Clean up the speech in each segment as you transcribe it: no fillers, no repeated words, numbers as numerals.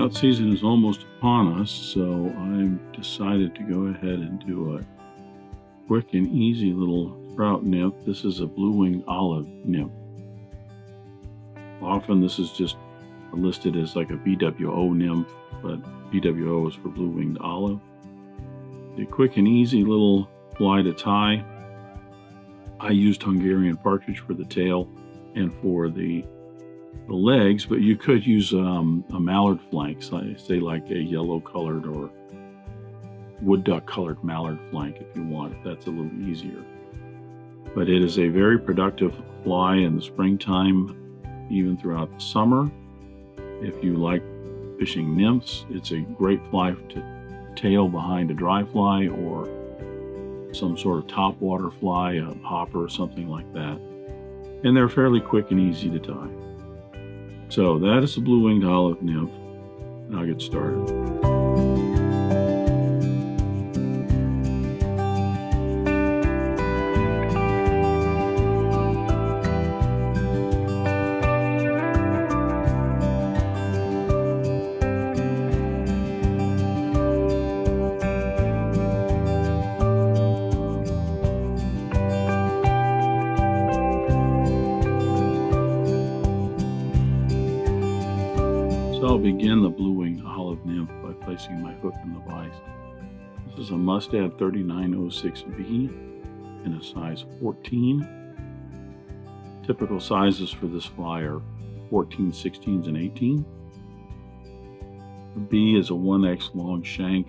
Trout season is almost upon us, so I've decided to go ahead and do a quick and easy little trout nymph. This is a blue-winged olive nymph. Often this is just listed as like a BWO nymph, but BWO is for blue-winged olive. A quick and easy little fly to tie. I used Hungarian Partridge for the tail and for the legs, but you could use a mallard flank, say like a yellow colored or wood duck colored mallard flank if you want, if that's a little easier. But it is a very productive fly in the springtime, even throughout the summer. If you like fishing nymphs, it's a great fly to tail behind a dry fly or some sort of topwater fly, a hopper, something like that. And they're fairly quick and easy to tie. So that is the blue-winged olive nymph, and I'll get started. So I'll begin the blue-winged olive nymph by placing my hook in the vise. This is a Mustad 3906B in a size 14. Typical sizes for this fly are 14, 16s, and 18. The B is a 1X long shank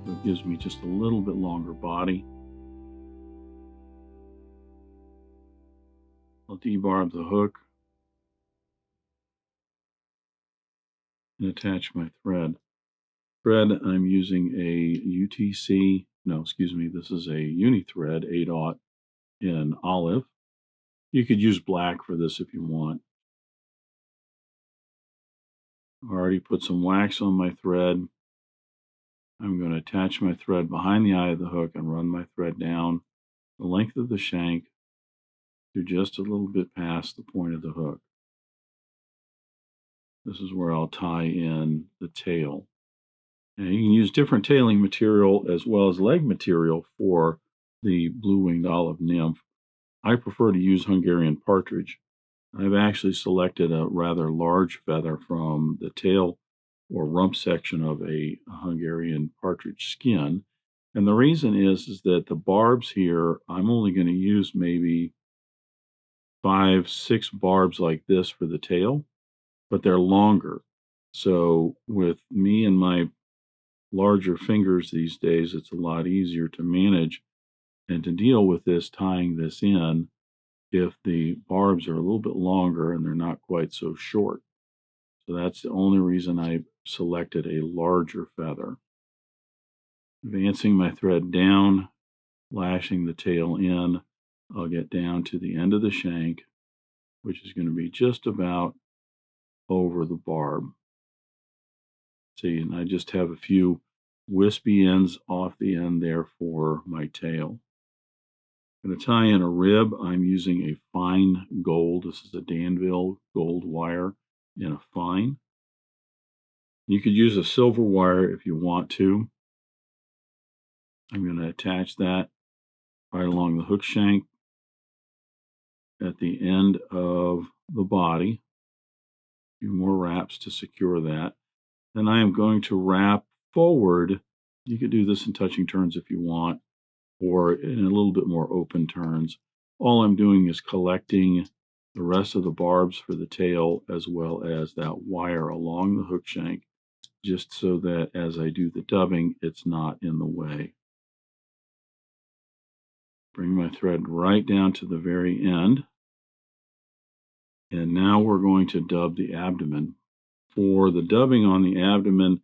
that gives me just a little bit longer body. I'll debarb the hook and attach my thread. I'm using a this is a Uni-Thread 8/0 in olive. You could use black for this if you want. I've already put some wax on my thread. I'm going to attach my thread behind the eye of the hook and run my thread down the length of the shank to just a little bit past the point of the hook. This is where I'll tie in the tail. And you can use different tailing material as well as leg material for the blue-winged olive nymph. I prefer to use Hungarian Partridge. I've actually selected a rather large feather from the tail or rump section of a Hungarian Partridge skin. And the reason is that the barbs here, I'm only going to use maybe 5, 6 barbs like this for the tail, but they're longer. So with me and my larger fingers these days, it's a lot easier to manage and to deal with this, tying this in, if the barbs are a little bit longer and they're not quite so short. So that's the only reason I selected a larger feather. Advancing my thread down, lashing the tail in, I'll get down to the end of the shank, which is going to be just about over the barb. See, and I just have a few wispy ends off the end there for my tail. I'm going to tie in a rib. I'm using a fine gold. This is a Danville gold wire in a fine. You could use a silver wire if you want to. I'm going to attach that right along the hook shank at the end of the body. A few more wraps to secure that. Then I am going to wrap forward. You could do this in touching turns if you want, or in a little bit more open turns. All I'm doing is collecting the rest of the barbs for the tail as well as that wire along the hook shank, just so that as I do the dubbing, it's not in the way. Bring my thread right down to the very end. And now we're going to dub the abdomen. For the dubbing on the abdomen,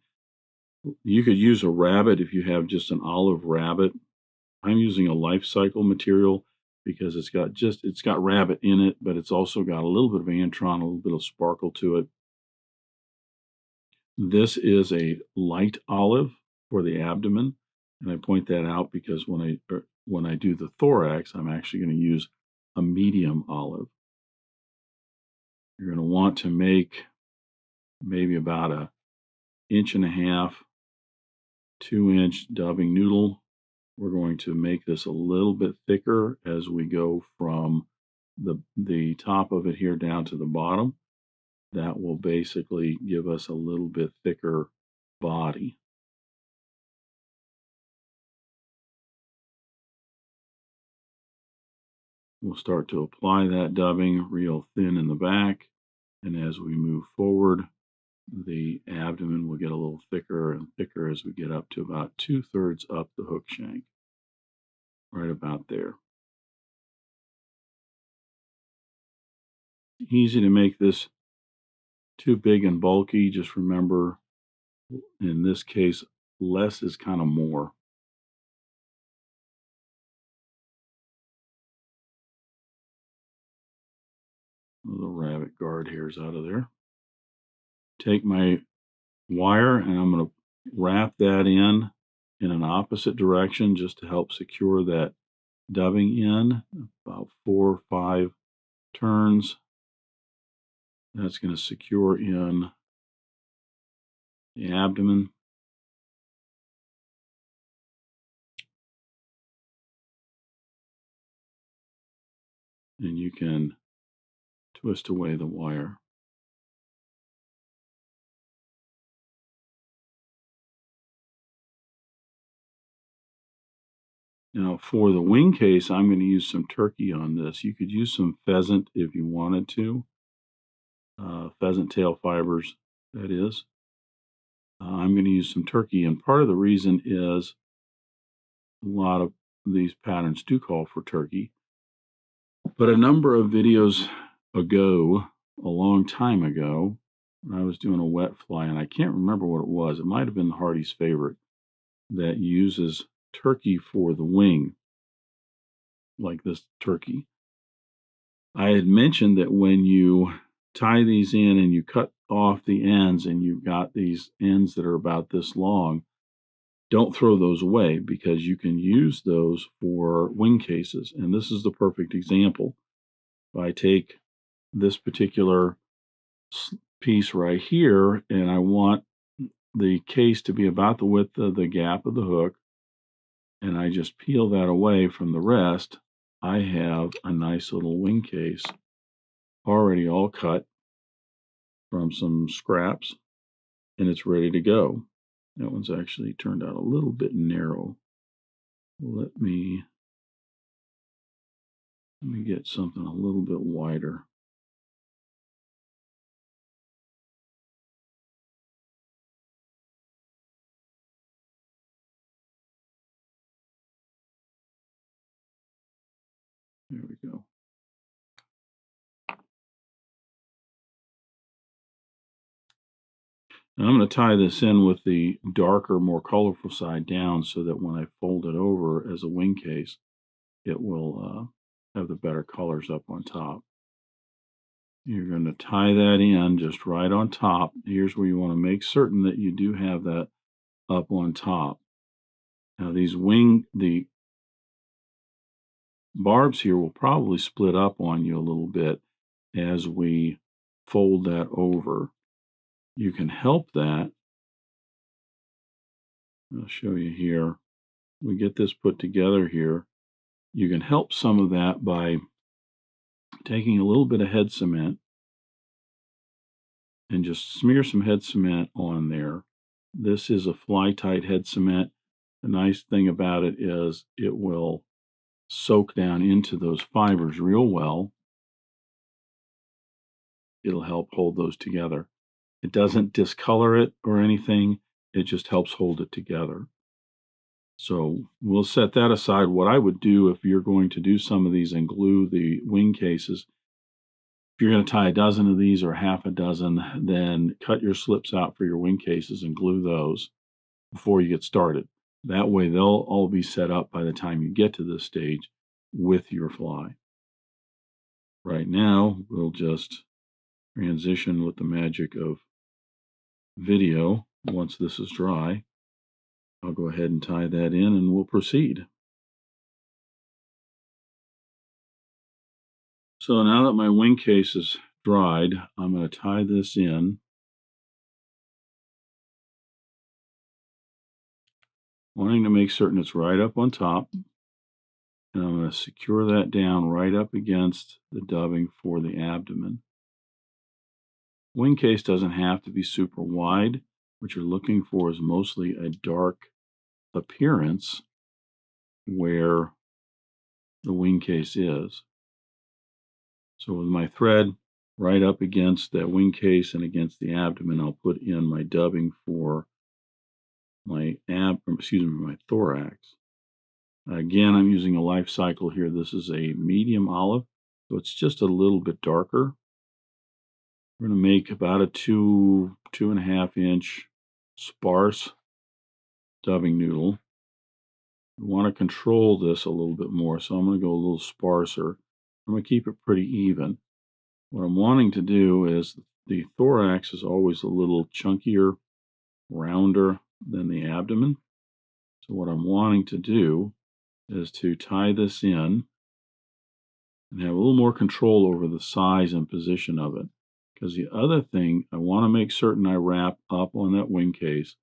you could use a rabbit if you have just an olive rabbit. I'm using a life cycle material because it's got rabbit in it, but it's also got a little bit of antron, a little bit of sparkle to it. This is a light olive for the abdomen, and I point that out because when I do the thorax, I'm actually going to use a medium olive. You're going to want to make maybe about a 1.5 inch, 2-inch dubbing noodle. We're going to make this a little bit thicker as we go from the top of it here down to the bottom. That will basically give us a little bit thicker body. We'll start to apply that dubbing real thin in the back, and as we move forward, the abdomen will get a little thicker and thicker as we get up to about 2/3 up the hook shank, right about there. Easy to make this too big and bulky. Just remember, in this case, less is kind of more. The rabbit guard hairs out of there. Take my wire and I'm going to wrap that in an opposite direction just to help secure that dubbing in. About 4 or 5 turns. That's going to secure in the abdomen. And you can twist away the wire. Now for the wing case, I'm going to use some turkey on this. You could use some pheasant if you wanted to. Pheasant tail fibers, that is. I'm going to use some turkey, and part of the reason is a lot of these patterns do call for turkey. But a number of videos ago, a long time ago, I was doing a wet fly, and I can't remember what it was. It might have been the Hardy's favorite that uses turkey for the wing, like this turkey. I had mentioned that when you tie these in and you cut off the ends and you've got these ends that are about this long, don't throw those away because you can use those for wing cases. And this is the perfect example. If I take this particular piece right here and I want the case to be about the width of the gap of the hook, and I just peel that away from the rest, I have a nice little wing case already all cut from some scraps, and it's ready to go. That one's actually turned out a little bit narrow. Let me get something a little bit wider. There we go. Now I'm going to tie this in with the darker, more colorful side down so that when I fold it over as a wing case, it will have the better colors up on top. You're going to tie that in just right on top. Here's where you want to make certain that you do have that up on top. Now the barbs here will probably split up on you a little bit as we fold that over. You can help that. I'll show you here. We get this put together here. You can help some of that by taking a little bit of head cement and just smear some head cement on there. This is a fly-tight head cement. The nice thing about it is it will soak down into those fibers real well. It'll help hold those together. It doesn't discolor it or anything. It just helps hold it together. So we'll set that aside. What I would do if you're going to do some of these and glue the wing cases, if you're going to tie a dozen of these or half a dozen, then cut your slips out for your wing cases and glue those before you get started. That way they'll all be set up by the time you get to this stage with your fly. Right now, we'll just transition with the magic of video. Once this is dry, I'll go ahead and tie that in and we'll proceed. So now that my wing case is dried, I'm going to tie this in wanting to make certain it's right up on top. And I'm going to secure that down right up against the dubbing for the abdomen. Wingcase doesn't have to be super wide. What you're looking for is mostly a dark appearance where the wingcase is. So with my thread right up against that wingcase and against the abdomen, I'll put in my dubbing for my my thorax. Again, I'm using a life cycle here. This is a medium olive, so it's just a little bit darker. We're going to make about a 2.5 inch sparse dubbing noodle. We want to control this a little bit more, so I'm going to go a little sparser. I'm going to keep it pretty even. What I'm wanting to do is the thorax is always a little chunkier, rounder than the abdomen. So what I'm wanting to do is to tie this in and have a little more control over the size and position of it. Because the other thing, I want to make certain I wrap up on that wing case.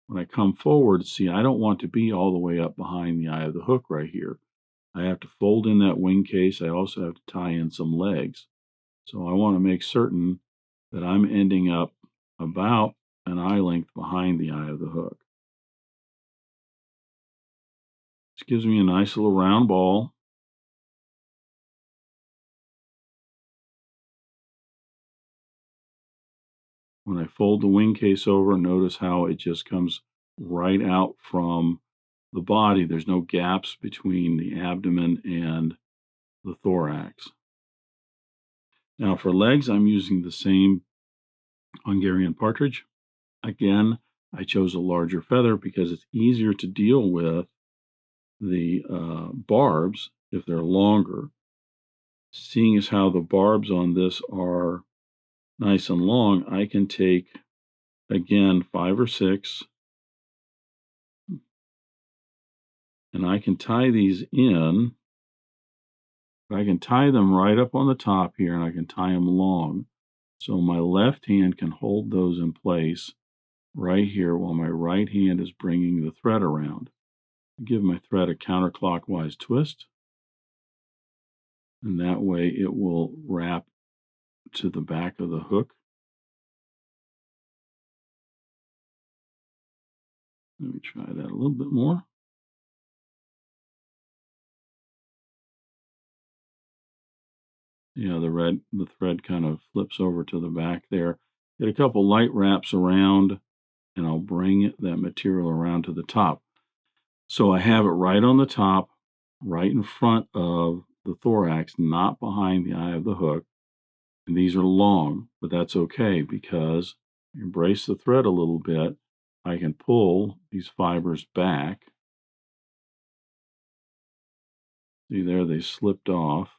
When I come forward, see, I don't want to be all the way up behind the eye of the hook right here. I have to fold in that wing case. I also have to tie in some legs. So I want to make certain that I'm ending up about an eye length behind the eye of the hook. This gives me a nice little round ball. When I fold the wing case over, notice how it just comes right out from the body. There's no gaps between the abdomen and the thorax. Now for legs, I'm using the same Hungarian Partridge. Again, I chose a larger feather because it's easier to deal with the barbs if they're longer. Seeing as how the barbs on this are nice and long, I can take, again, 5 or 6, and I can tie these in. I can tie them right up on the top here, and I can tie them long. So my left hand can hold those in place right here while my right hand is bringing the thread around. Give my thread a counterclockwise twist, and that way it will wrap to the back of the hook. Let me try that a little bit more. Yeah, the thread kind of flips over to the back there. Get a couple light wraps around, and I'll bring that material around to the top. So I have it right on the top, right in front of the thorax, not behind the eye of the hook. And these are long, but that's okay because embrace the thread a little bit. I can pull these fibers back. See there, they slipped off.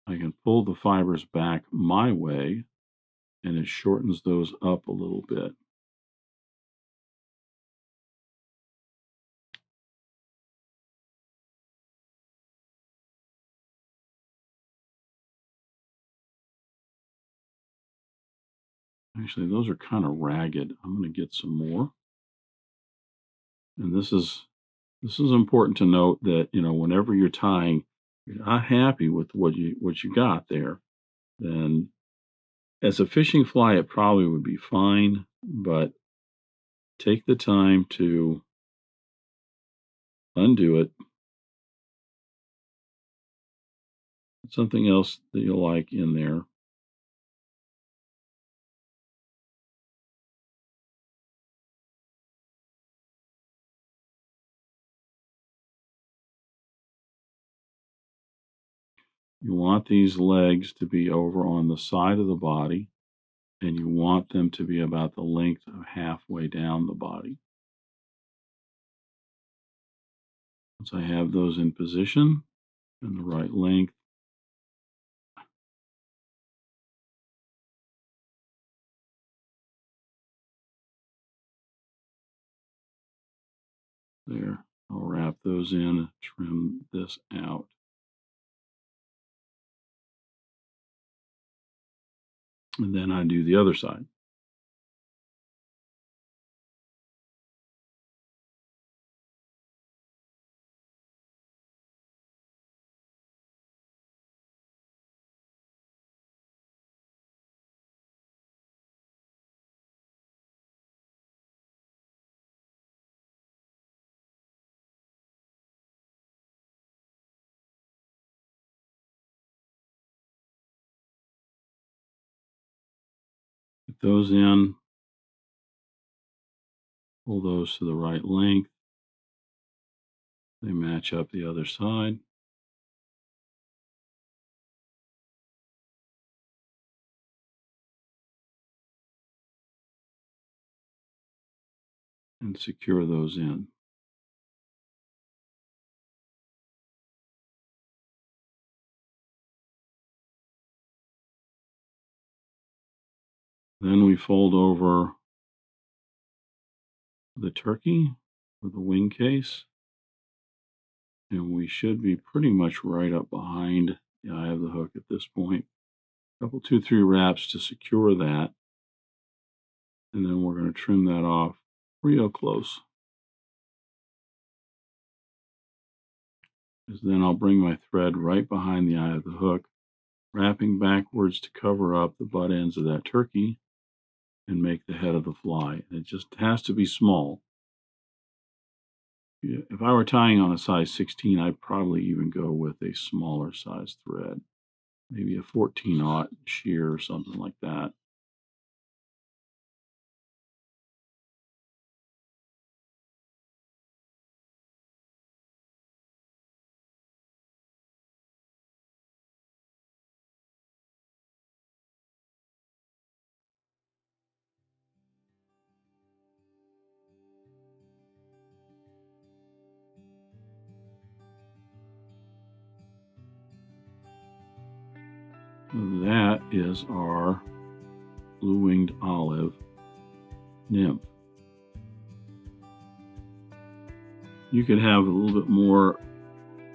I can pull the fibers back my way, and it shortens those up a little bit. Actually, those are kind of ragged. I'm going to get some more. And this is important to note that, whenever you're tying, you're not happy with what you got there, then as a fishing fly, it probably would be fine, but take the time to undo it. Something else that you'll like in there. You want these legs to be over on the side of the body, and you want them to be about the length of halfway down the body. Once I have those in position and the right length, there, I'll wrap those in and trim this out. And then I do the other side. Put those in, pull those to the right length. They match up the other side. And secure those in. Then we fold over the turkey with the wing case, and we should be pretty much right up behind the eye of the hook at this point. A couple, 2-3 wraps to secure that, and then we're going to trim that off real close. Because then I'll bring my thread right behind the eye of the hook, wrapping backwards to cover up the butt ends of that turkey and make the head of the fly. It just has to be small. If I were tying on a size 16, I'd probably even go with a smaller size thread, maybe a 14-aught shear or something like that. That is our blue-winged olive nymph. You could have a little bit more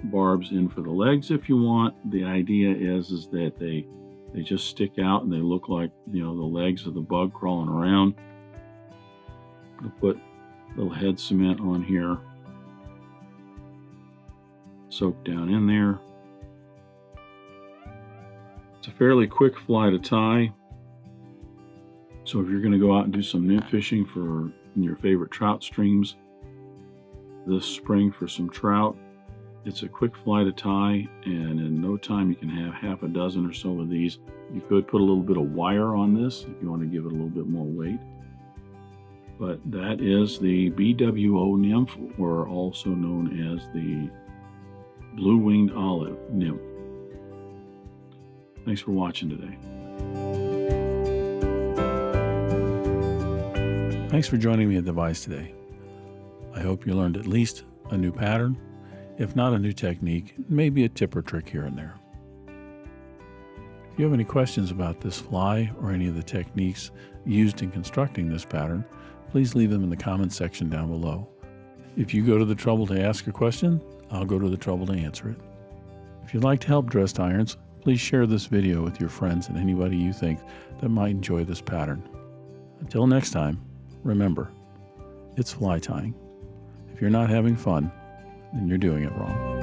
barbs in for the legs if you want. The idea is that they just stick out and they look like, the legs of the bug crawling around. I'll put a little head cement on here, soak down in there. It's a fairly quick fly to tie. So if you're going to go out and do some nymph fishing for your favorite trout streams this spring for some trout, it's a quick fly to tie, and in no time you can have half a dozen or so of these. You could put a little bit of wire on this if you want to give it a little bit more weight. But that is the BWO Nymph, or also known as the blue-winged olive nymph. Thanks for watching today. Thanks for joining me at the Vise today. I hope you learned at least a new pattern, if not a new technique, maybe a tip or trick here and there. If you have any questions about this fly or any of the techniques used in constructing this pattern, please leave them in the comments section down below. If you go to the trouble to ask a question, I'll go to the trouble to answer it. If you'd like to help dressed irons, please share this video with your friends and anybody you think that might enjoy this pattern. Until next time, remember, it's fly tying. If you're not having fun, then you're doing it wrong.